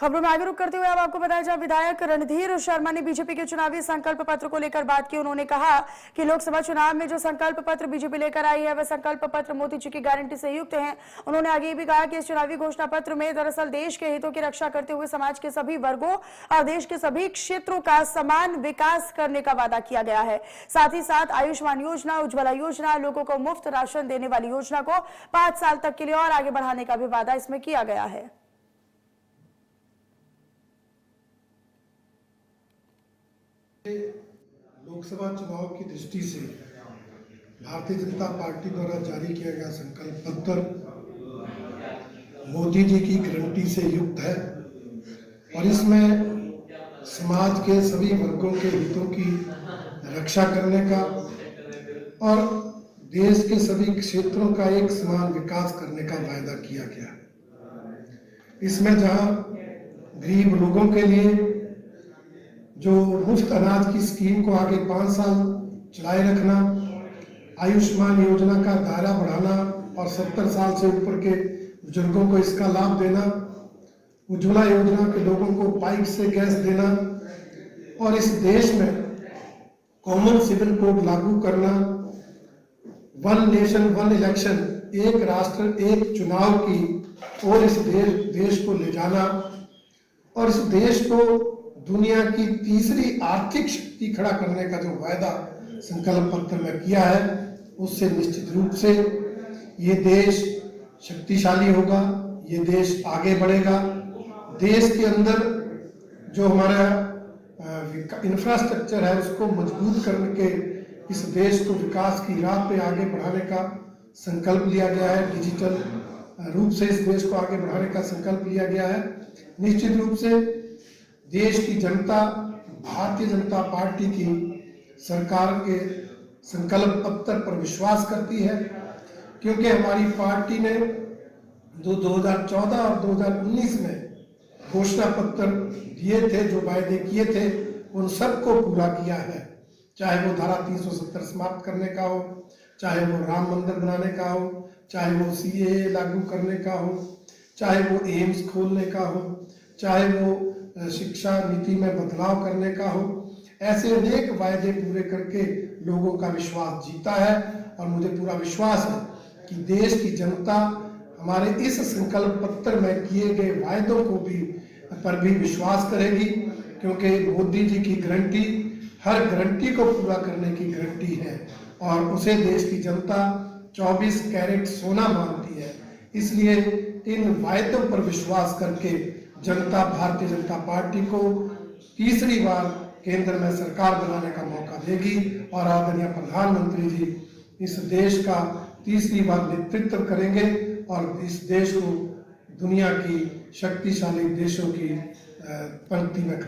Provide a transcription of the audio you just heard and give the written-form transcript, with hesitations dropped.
खबरों में आगे रुक करते हुए अब आपको बताया जाए, विधायक रणधीर शर्मा ने बीजेपी के चुनावी संकल्प पत्र को लेकर बात की। उन्होंने कहा कि लोकसभा चुनाव में जो संकल्प पत्र बीजेपी लेकर आई है वह संकल्प पत्र मोदी जी की गारंटी से युक्त है। उन्होंने आगे ये भी कहा कि इस चुनावी घोषणा पत्र में दरअसल देश के हितों की रक्षा करते हुए समाज के सभी वर्गों और देश के सभी क्षेत्रों का समान विकास करने का वादा किया गया है। साथ ही साथ आयुष्मान योजना, उज्ज्वला योजना, लोगों को मुफ्त राशन देने वाली योजना को 5 साल तक के लिए और आगे बढ़ाने का भी वादा इसमें किया गया है। लोकसभा चुनाव की दृष्टि से भारतीय जनता पार्टी द्वारा जारी किया गया संकल्प पत्र मोदी जी की गारंटी से युक्त है और इसमें समाज के सभी वर्गों के हितों की रक्षा करने का और देश के सभी क्षेत्रों का एक समान विकास करने का वायदा किया गया। इसमें जहां गरीब लोगों के लिए जो मुफ्त अनाज की स्कीम को आगे 5 साल चलाए रखना, आयुष्मान योजना का दायरा बढ़ाना और 70 साल से ऊपर के बुजुर्गों को इसका लाभ देना, उज्ज्वला योजना के लोगों को पाइप से गैस देना और इस देश में कॉमन सिविल कोड लागू करना, वन नेशन वन इलेक्शन, एक राष्ट्र एक चुनाव की और इस देश को ले जाना और इस देश को दुनिया की तीसरी आर्थिक शक्ति खड़ा करने का जो वायदा संकल्प पत्र में किया है, उससे निश्चित रूप से ये देश शक्तिशाली होगा, ये देश आगे बढ़ेगा। देश के अंदर जो हमारा इंफ्रास्ट्रक्चर है उसको मजबूत करके इस देश को विकास की राह पे आगे बढ़ाने का संकल्प लिया गया है। डिजिटल रूप से इस देश को आगे बढ़ाने का संकल्प लिया गया है। निश्चित रूप से देश की जनता भारतीय जनता पार्टी की सरकार के संकल्प पत्र पर विश्वास करती है, क्योंकि हमारी पार्टी ने जो 2014 और 2019 में घोषणा पत्र दिए थे, जो वायदे किए थे, उन सबको पूरा किया है। चाहे वो धारा 370 समाप्त करने का हो, चाहे वो राम मंदिर बनाने का हो, चाहे वो CAA लागू करने का हो, चाहे वो एम्स खोलने का हो, चाहे वो शिक्षा नीति में बदलाव करने का हो। ऐसे अनेक वायदे पूरे करके लोगों का विश्वास जीता है और मुझे पूरा विश्वास है कि देश की जनता हमारे इस संकल्प पत्र में किए गए वायदों को भी विश्वास करेगी, क्योंकि मोदी जी की गारंटी हर गारंटी को पूरा करने की गारंटी है और उसे देश की जनता 24 कैरेट सोना मानती है। इसलिए इन वायदों पर विश्वास करके जनता भारतीय जनता पार्टी को तीसरी बार केंद्र में सरकार बनाने का मौका देगी और आदरणीय प्रधानमंत्री जी इस देश का तीसरी बार नेतृत्व करेंगे और इस देश को दुनिया की शक्तिशाली देशों की पंक्ति में